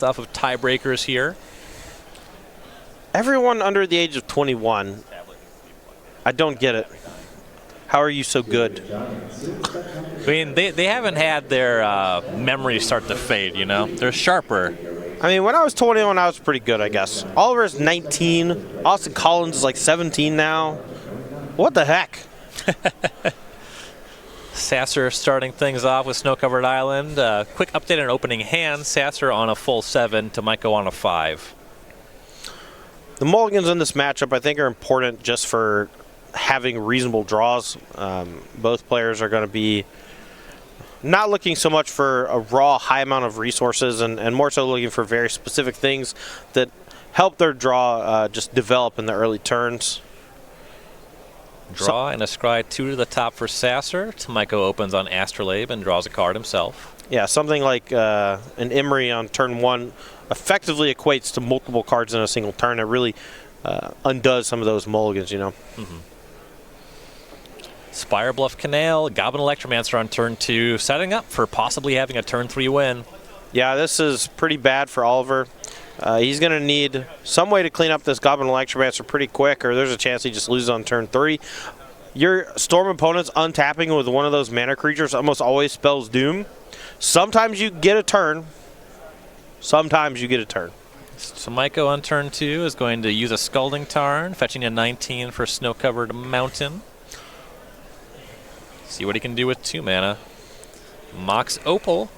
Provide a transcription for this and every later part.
Off of tiebreakers here. Everyone under the age of 21, I don't get it. How are you so good? I mean, they haven't had their memory start to fade, you know? They're sharper. I mean, when I was 21, I was pretty good, I guess. Oliver's 19. Austin Collins is like 17 now. What the heck? Sasser starting things off with Snow-Covered Island. Quick update on opening hand. Sasser on a full 7, Tomajko on a 5. The mulligans in this matchup, I think, are important just for having reasonable draws. Both players are going to be not looking so much for a raw high amount of resources and more so looking for very specific things that help their draw just develop in the early turns. Draw and a scry 2 to the top for Sasser. Tomajko opens on Astrolabe and draws a card himself. Yeah, something like an Emery on turn 1 effectively equates to multiple cards in a single turn. It really undoes some of those mulligans, you know. Spire Bluff Canal, Goblin Electromancer on turn 2, setting up for possibly having a turn 3 win. Yeah, this is pretty bad for Oliver. He's going to need some way to clean up this Goblin Electromancer pretty quick, or there's a chance he just loses on turn 3. Your Storm opponent's untapping with one of those mana creatures almost always spells doom. Sometimes you get a turn. Sometimes you get a turn. Tomajko on turn 2 is going to use a Scalding Tarn, fetching a 19 for Snow-Covered Mountain. See what he can do with 2 mana. Mox Opal.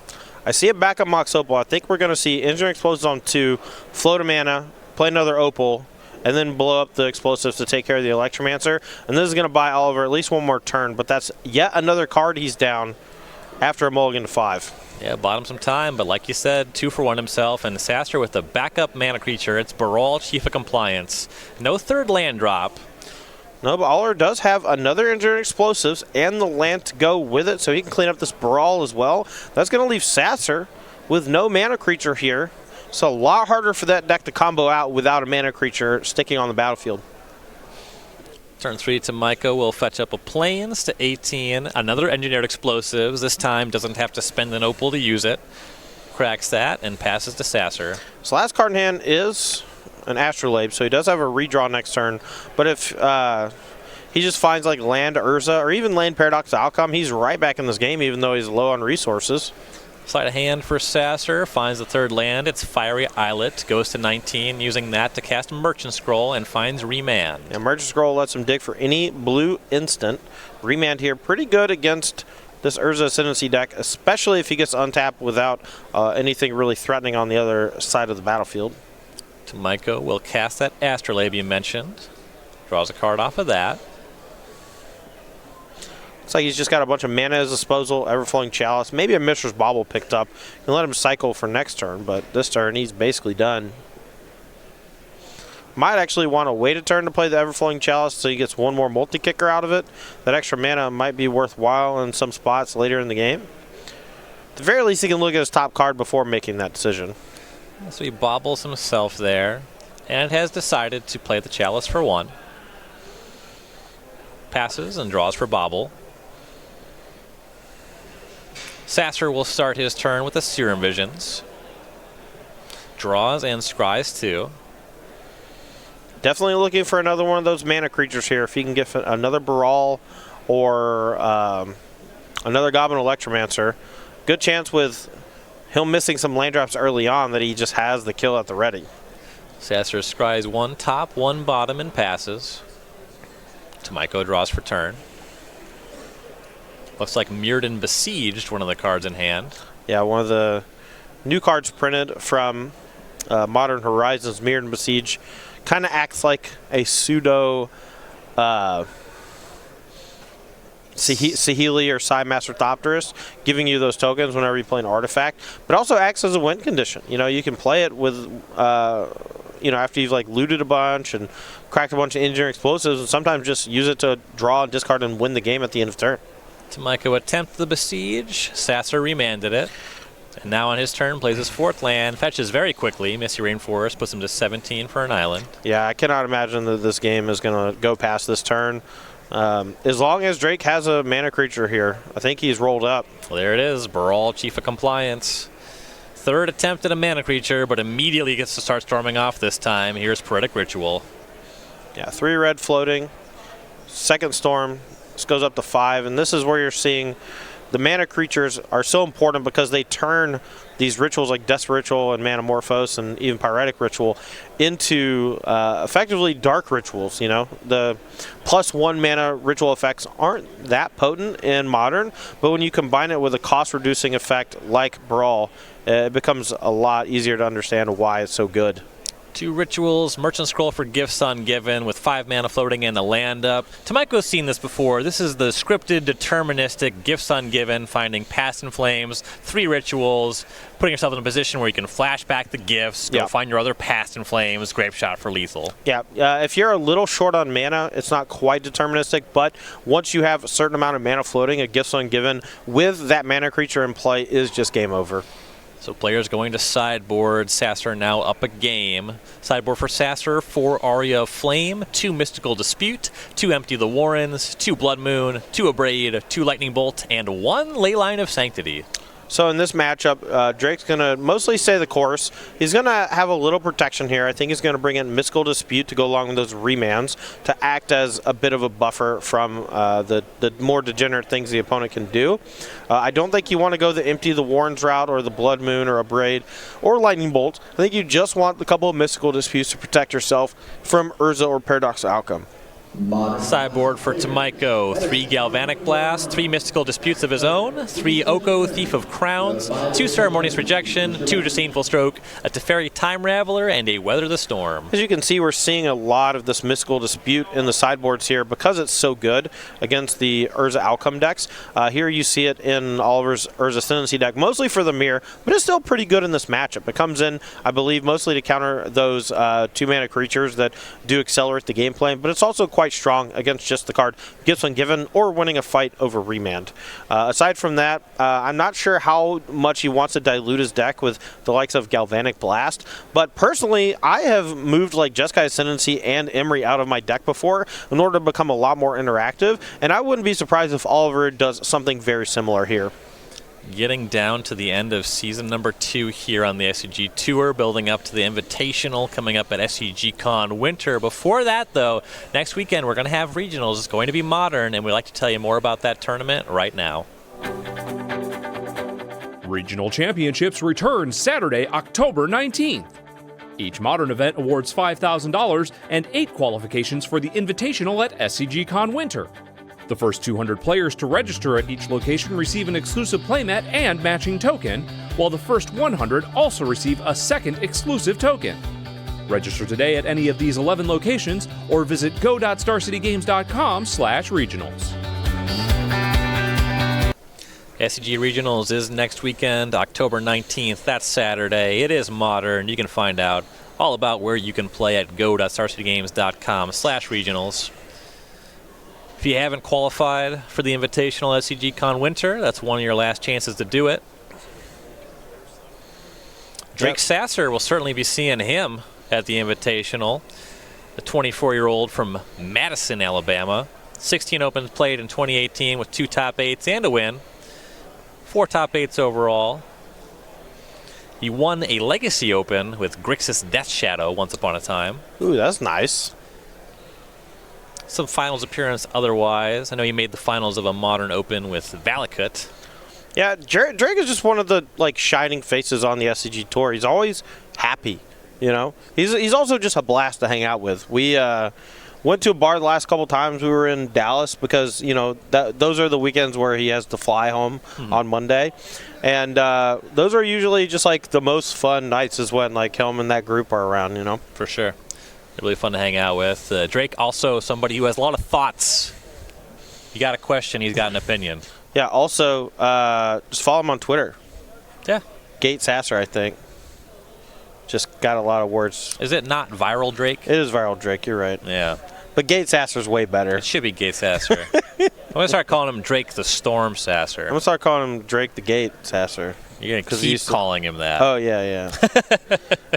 I see a backup Mox Opal. I think we're going to see Engineering Explosives on 2, float a mana, play another Opal, and then blow up the explosives to take care of the Electromancer. And this is going to buy Oliver at least one more turn, but that's yet another card he's down after a mulligan to 5. Yeah, bought him some time, but like you said, 2 for 1 himself. And Sasser with a backup mana creature. It's Baral, Chief of Compliance. No third land drop. No, but Oliver does have another Engineering Explosives and the land to go with it, so he can clean up this Baral as well. That's going to leave Sasser with no mana creature here. So a lot harder for that deck to combo out without a mana creature sticking on the battlefield. Turn 3 Tomajko will fetch up a Plains to 18. Another Engineered Explosives. This time doesn't have to spend an Opal to use it. Cracks that and passes to Sasser. So last card in hand is an Astrolabe, so he does have a redraw next turn. But if he just finds like land Urza or even land Paradox Outcome, he's right back in this game even though he's low on resources. Sleight of hand for Sasser, finds the third land. It's Fiery Islet, goes to 19, using that to cast Merchant Scroll and finds Remand. Yeah, Merchant Scroll lets him dig for any blue instant. Remand here pretty good against this Urza Ascendancy deck, especially if he gets untapped without anything really threatening on the other side of the battlefield. Tomajko will cast that Astrolabe you mentioned. Draws a card off of that. Looks like he's just got a bunch of mana at his disposal, Everflowing Chalice, maybe a Mishra's Bauble picked up. Can let him cycle for next turn, but this turn he's basically done. Might actually want to wait a turn to play the Everflowing Chalice so he gets one more multi-kicker out of it. That extra mana might be worthwhile in some spots later in the game. At the very least, he can look at his top card before making that decision. So he bobbles himself there and has decided to play the Chalice for 1. Passes and draws for bobble. Sasser will start his turn with the Serum Visions. Draws and scries 2. Definitely looking for another one of those mana creatures here. If he can get another Baral or another Goblin Electromancer, good chance with him missing some land drops early on that he just has the kill at the ready. Sasser scries 1 top, 1 bottom, and passes. Tomajko draws for turn. Looks like Mirrodin Besieged, one of the cards in hand. Yeah, one of the new cards printed from Modern Horizons. Mirrodin Besiege kind of acts like a pseudo Saheeli or Psymaster Thopterus, giving you those tokens whenever you play an artifact, but also acts as a win condition. You know, you can play it with, you know, after you've like looted a bunch and cracked a bunch of Engineering Explosives, and sometimes just use it to draw, discard, and win the game at the end of turn. Tomajko attempted the Besiege. Sasser remanded it. And now on his turn, plays his 4th land, fetches very quickly. Misty Rainforest puts him to 17 for an island. Yeah, I cannot imagine that this game is going to go past this turn. As long as Drake has a mana creature here, I think he's rolled up. Well, there it is. Baral, Chief of Compliance. Third attempt at a mana creature, but immediately gets to start storming off this time. Here's Poetic Ritual. Yeah, 3 red floating. Second storm. This goes up to 5, and this is where you're seeing the mana creatures are so important because they turn these rituals like Desperate Ritual and Manamorphose and even Pyretic Ritual into effectively dark rituals. You know, the +1 mana ritual effects aren't that potent in Modern, but when you combine it with a cost-reducing effect like Brawl, it becomes a lot easier to understand why it's so good. 2 rituals, Merchant Scroll for Gifts Ungiven with 5 mana floating in the land up. Tomajko's seen this before. This is the scripted, deterministic Gifts Ungiven, finding Past in Flames, 3 rituals, putting yourself in a position where you can flash back the gifts, go find your other Past in Flames, Grape Shot for lethal. Yeah, if you're a little short on mana, it's not quite deterministic, but once you have a certain amount of mana floating, a Gifts Ungiven with that mana creature in play is just game over. So players going to sideboard. Sasser now up a game. Sideboard for Sasser, 4 Aria of Flame, 2 Mystical Dispute, 2 Empty the Warrens, 2 Blood Moon, 2 Abrade, 2 Lightning Bolt, and 1 Leyline of Sanctity. So in this matchup, Drake's going to mostly stay the course. He's going to have a little protection here. I think he's going to bring in Mystical Dispute to go along with those remands to act as a bit of a buffer from the more degenerate things the opponent can do. I don't think you want to go the Empty the Warrens route or the Blood Moon or a Braid or Lightning Bolt. I think you just want a couple of Mystical Disputes to protect yourself from Urza or Paradox Outcome. Sideboard for Tomajko, 3 Galvanic Blast, 3 Mystical Disputes of his own, 3 Oko, Thief of Crowns, 2 Ceremonious Rejection, 2 Disdainful Stroke, a Teferi Time Raveler, and a Weather the Storm. As you can see, we're seeing a lot of this Mystical Dispute in the sideboards here because it's so good against the Urza Outcome decks. Here you see it in Oliver's Urza Ascendancy deck, mostly for the mirror, but it's still pretty good in this matchup. It comes in, I believe, mostly to counter those 2-mana creatures that do accelerate the gameplay, but it's also quite strong against just the card Gifts Ungiven or winning a fight over remand. Aside from that, I'm not sure how much he wants to dilute his deck with the likes of Galvanic Blast, but personally, I have moved like Jeskai Ascendancy and Emery out of my deck before in order to become a lot more interactive, and I wouldn't be surprised if Oliver does something very similar here. Getting down to the end of season number 2 here on the SCG Tour, building up to the Invitational coming up at SCGCon Winter. Before that, though, next weekend we're going to have regionals. It's going to be Modern, and we'd like to tell you more about that tournament right now. Regional Championships return Saturday, October 19th. Each Modern event awards $5,000 and 8 qualifications for the Invitational at SCGCon Winter. The first 200 players to register at each location receive an exclusive playmat and matching token, while the first 100 also receive a second exclusive token. Register today at any of these 11 locations or visit go.starcitygames.com/regionals. SCG Regionals is next weekend, October 19th. That's Saturday. It is Modern. You can find out all about where you can play at go.starcitygames.com/regionals. If you haven't qualified for the Invitational SCGCon Winter, that's one of your last chances to do it. Drake Sasser will certainly be seeing him at the Invitational. The 24-year-old from Madison, Alabama. 16 Opens played in 2018 with 2 top 8s and a win. 4 top 8s overall. He won a Legacy Open with Grixis Death Shadow once upon a time. Ooh, that's nice. Some finals appearance otherwise. I know he made the finals of a Modern Open with Valakut. Yeah, Drake is just one of the shining faces on the SCG Tour. He's always happy, you know. He's also just a blast to hang out with. We went to a bar the last couple times we were in Dallas because, you know, those are the weekends where he has to fly home on Monday. And those are usually just the most fun nights is when him and that group are around, you know. For sure. Really fun to hang out with. Drake also somebody who has a lot of thoughts. You got a question, he's got an opinion. Yeah, also, just follow him on Twitter. Yeah. Gate Sasser, I think. Just got a lot of words. Is it not Viral Drake? It is Viral Drake, you're right. Yeah. But Gate Sasser's way better. It should be Gate Sasser. I'm going to start calling him Drake the Storm Sasser. I'm going to start calling him Drake the Gate Sasser. You're going to keep calling him that. Oh, yeah.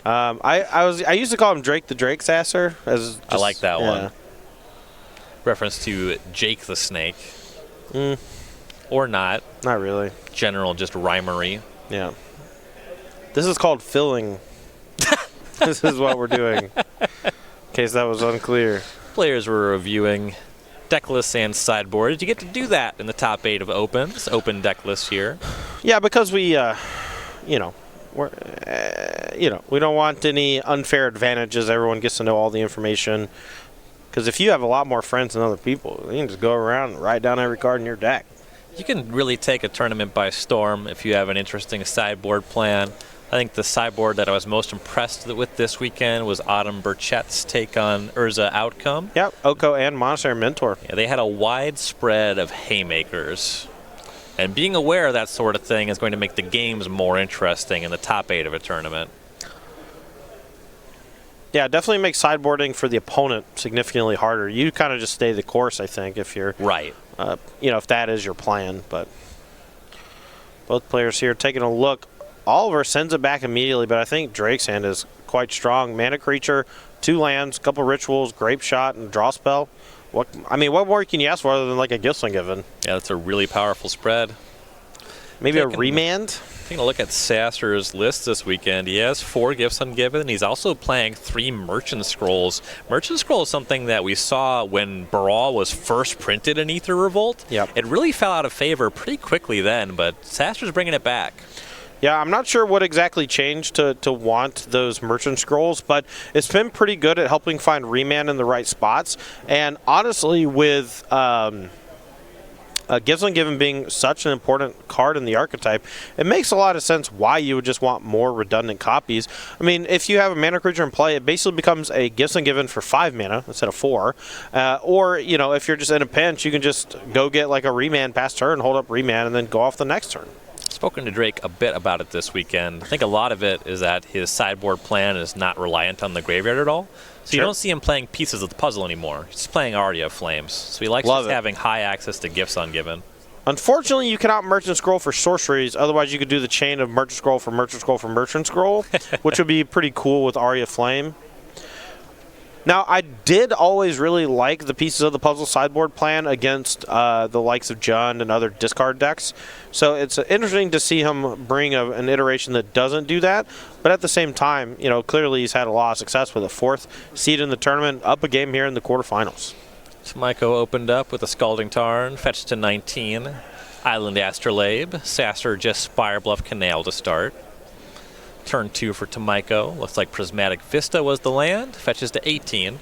I used to call him Drake the Drake Sasser. I like that one. Reference to Jake the Snake. Mm. Or not. Not really. General just rhymery. Yeah. This is called filling. This is what we're doing. In case that was unclear. Players were reviewing deck lists and sideboard. Did you get to do that in the top 8 of Opens? Open deck list here. Yeah, because we, we don't want any unfair advantages. Everyone gets to know all the information. Because if you have a lot more friends than other people, you can just go around and write down every card in your deck. You can really take a tournament by storm if you have an interesting sideboard plan. I think the sideboard that I was most impressed with this weekend was Autumn Burchett's take on Urza Outcome. Yep, Oko and Monastery Mentor. Yeah, they had a wide spread of haymakers. And being aware of that sort of thing is going to make the games more interesting in the top 8 of a tournament. Yeah, definitely makes sideboarding for the opponent significantly harder. You kind of just stay the course, I think, if you're right. If that is your plan. But both players here taking a look. Oliver sends it back immediately, but I think Drake's hand is quite strong. Mana creature, 2 lands, couple rituals, grape shot, and draw spell. What more can you ask for other than like a Gifts Ungiven? Yeah, that's a really powerful spread. Maybe a remand? Taking a look at Sasser's list this weekend, he has 4 Gifts Ungiven. He's also playing 3 Merchant Scrolls. Merchant Scroll is something that we saw when Brawl was first printed in Aether Revolt. Yep. It really fell out of favor pretty quickly then, but Sasser's bringing it back. Yeah, I'm not sure what exactly changed to want those Merchant Scrolls, but it's been pretty good at helping find remand in the right spots. And honestly, with Gifts Ungiven being such an important card in the archetype, it makes a lot of sense why you would just want more redundant copies. I mean, if you have a mana creature in play, it basically becomes a Gifts Ungiven for 5 mana instead of 4. Or, if you're just in a pinch, you can just go get like a remand past turn, hold up remand, and then go off the next turn. Spoken to Drake a bit about it this weekend. I think a lot of it is that his sideboard plan is not reliant on the graveyard at all. So you don't see him playing pieces of the puzzle anymore. He's playing Aria Flames. So he likes just having high access to Gifts Ungiven. Unfortunately, you cannot Merchant Scroll for sorceries. Otherwise, you could do the chain of Merchant Scroll for Merchant Scroll for Merchant Scroll, which would be pretty cool with Aria Flame. Now, I did always really like the pieces of the puzzle sideboard plan against the likes of Jund and other discard decks. So it's interesting to see him bring an iteration that doesn't do that. But at the same time, clearly he's had a lot of success with a 4th seed in the tournament, up a game here in the quarterfinals. Tomajko opened up with a Scalding Tarn, fetched to 19. Island Astrolabe, Sasser just Spirebluff Canal to start. Turn 2 for Tomajko. Looks like Prismatic Vista was the land. Fetches to 18.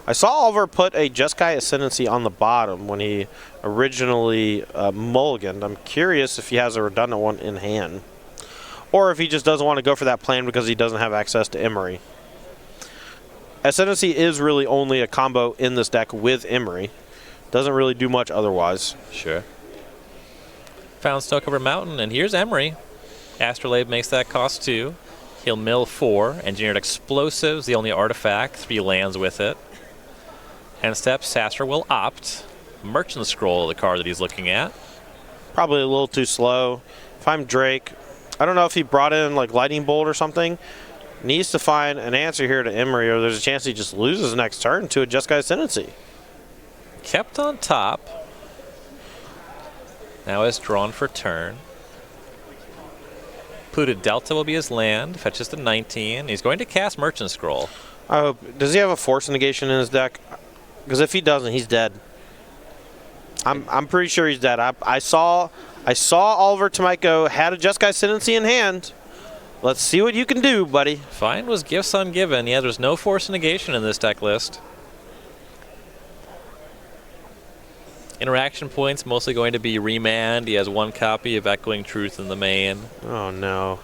I saw Oliver put a Jeskai Ascendancy on the bottom when he originally mulliganed. I'm curious if he has a redundant one in hand. Or if he just doesn't want to go for that plan because he doesn't have access to Emery. Ascendancy is really only a combo in this deck with Emery. Doesn't really do much otherwise. Sure. Found Stokeover Mountain, and here's Emery. Astrolabe makes that cost 2. He'll mill 4. Engineered Explosives, the only artifact. 3 lands with it. End step, Sasser will opt. Merchant Scroll, the card that he's looking at. Probably a little too slow. If I'm Drake, I don't know if he brought in like Lightning Bolt or something. Needs to find an answer here to Emery, or there's a chance he just loses next turn to a Jeskai Ascendancy. Kept on top. Now is drawn for turn. Pluto Delta will be his land. Fetches to 19. He's going to cast Merchant Scroll. I hope. Does he have a Force Negation in his deck? Because if he doesn't, he's dead. I'm pretty sure he's dead. I saw Oliver Tomajko had a Jeskai Ascendancy in hand. Let's see what you can do, buddy. Fine was Gifts Ungiven. Yeah, there's no Force Negation in this deck list. Interaction points mostly going to be remand. He has 1 copy of Echoing Truth in the main. Oh no.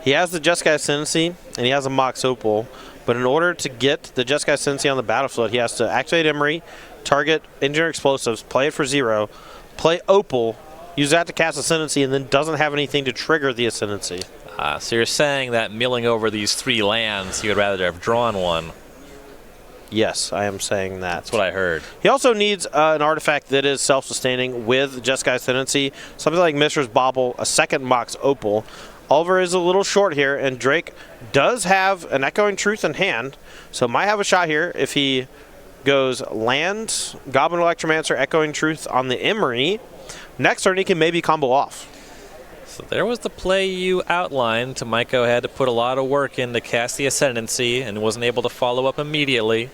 He has the Jeskai Ascendancy and he has a Mox Opal, but in order to get the Jeskai Ascendancy on the battlefield, he has to activate Emery, target Engineer Explosives, play it for 0, play Opal, use that to cast Ascendancy, and then doesn't have anything to trigger the Ascendancy. So you're saying that milling over these 3 lands, you would rather have drawn 1. Yes, I am saying that. That's what I heard. He also needs an artifact that is self-sustaining with Jeskai Ascendancy, something like Mistress Bauble, a second Mox Opal. Oliver is a little short here, and Drake does have an Echoing Truth in hand, so might have a shot here if he goes land, Goblin Electromancer, Echoing Truth on the Emery. Next turn, he can maybe combo off. So there was the play you outlined. Tomajko had to put a lot of work in to cast the Ascendancy and wasn't able to follow up immediately.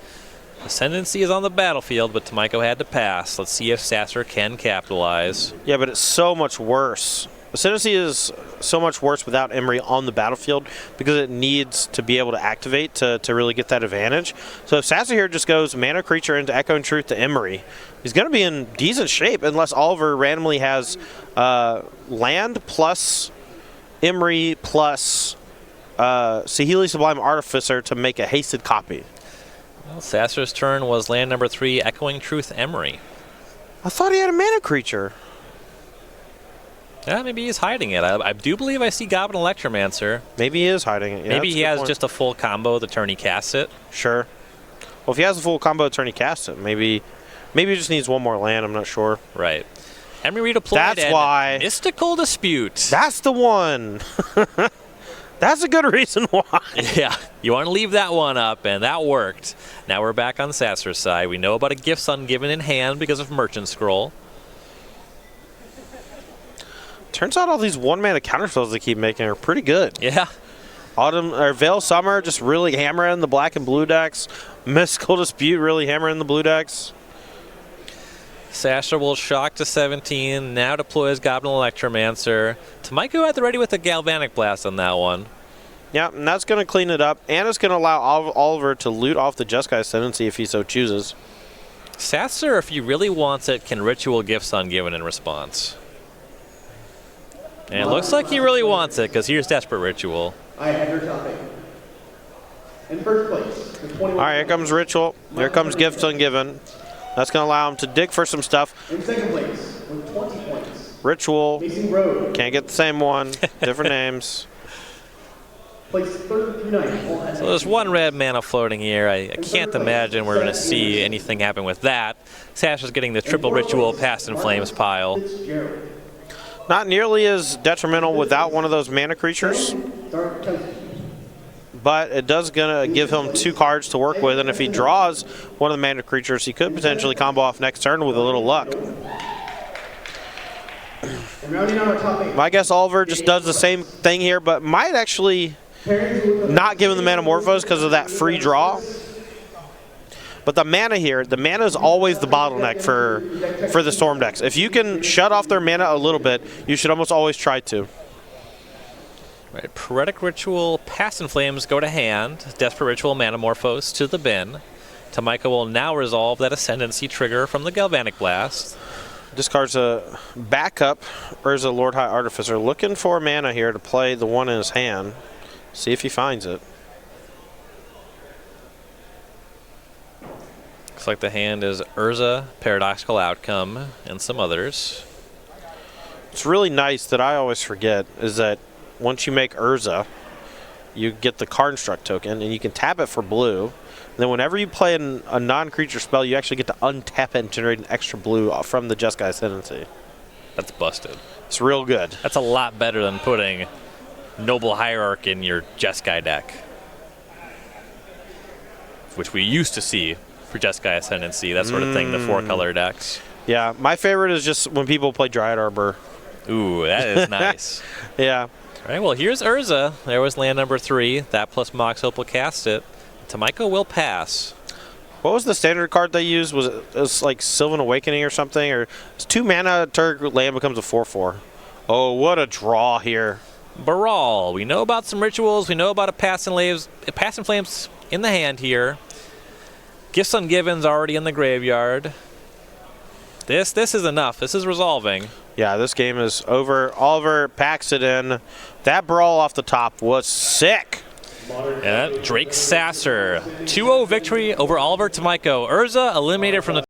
Ascendancy is on the battlefield, but Tomajko had to pass. Let's see if Sasser can capitalize. Yeah, but it's so much worse. Ascendancy is so much worse without Emery on the battlefield because it needs to be able to activate to really get that advantage. So if Sasser here just goes Mana Creature into Echoing Truth to Emery, he's going to be in decent shape unless Oliver randomly has land plus Emery plus Saheeli Sublime Artificer to make a hasted copy. Well, Sasser's turn was land number 3, Echoing Truth Emery. I thought he had a Mana Creature. Yeah, maybe he's hiding it. I do believe I see Goblin Electromancer. Maybe he is hiding it. Yeah, maybe he has just a full combo the turn he casts it. Sure. Well, if he has a full combo the turn he casts it, maybe he just needs one more land. I'm not sure. Right. Emery redeployed. That's why. Mystical Dispute. That's the one. That's a good reason why. Yeah, you want to leave that one up, and that worked. Now we're back on Sasser's side. We know about a Gifts Ungiven in hand because of Merchant Scroll. Turns out all these one-mana counterspells they keep making are pretty good. Yeah. Veil Summer just really hammering the black and blue decks. Mystical Dispute really hammering the blue decks. Sasser will shock to 17, now deploys Goblin Electromancer. Tomajko at the ready with a Galvanic Blast on that one. Yeah, and that's going to clean it up, and it's going to allow Oliver to loot off the Jeskai Ascendancy if he so chooses. Sasser, if he really wants it, can Ritual Gifts Ungiven in response. And it looks like he really wants it, because here's Desperate Ritual. I have your topic. In first place, the 21. All right, here comes Ritual. Here comes Gifts Ungiven. That's going to allow him to dig for some stuff. In second place, with 20 points. Ritual. Facing Road. Can't get the same one. Different names. Place third through 9. So there's one red mana floating here. I can't imagine we're going to see anything happen with that. Sasser's getting the triple Ritual Past in Flames pile. Not nearly as detrimental without one of those mana creatures, but it does gonna give him 2 cards to work with, and if he draws one of the mana creatures, he could potentially combo off next turn with a little luck. I guess Oliver just does the same thing here, but might actually not give him the Manamorphose because of that free draw. But the mana here, the mana is always the bottleneck for the Storm decks. If you can shut off their mana a little bit, you should almost always try to. Right, Poetic Ritual, Past in Flames go to hand. Desperate Ritual, Manamorphose to the bin. Tomajko will now resolve that Ascendancy trigger from the Galvanic Blast. Discards a backup Urza Lord High Artificer, looking for mana here to play the one in his hand. See if he finds it. Looks like the hand is Urza, Paradoxical Outcome, and some others. What's really nice that I always forget is that once you make Urza, you get the Card Instruct token, and you can tap it for blue. And then whenever you play a non-creature spell, you actually get to untap it and generate an extra blue from the Jeskai Ascendancy. That's busted. It's real good. That's a lot better than putting Noble Hierarch in your Jeskai deck, which we used to see for Jeskai Ascendancy, that sort of thing, the 4-color decks. Yeah, my favorite is just when people play Dryad Arbor. Ooh, that is nice. Yeah. All right, well, here's Urza. There was land number 3. That plus Mox Hope will cast it. Tomajko will pass. What was the standard card they used? Was it like Sylvan Awakening or something? Or it's 2 mana, target land becomes a 4/4. Oh, what a draw here. Baral. We know about some rituals. We know about a Past in Flames in the hand here. Gifts Ungiven's already in the graveyard. This is enough. This is resolving. Yeah, this game is over. Oliver packs it in. That brawl off the top was sick. And Drake Sasser. 2-0 victory over Oliver Tomajko. Urza eliminated from the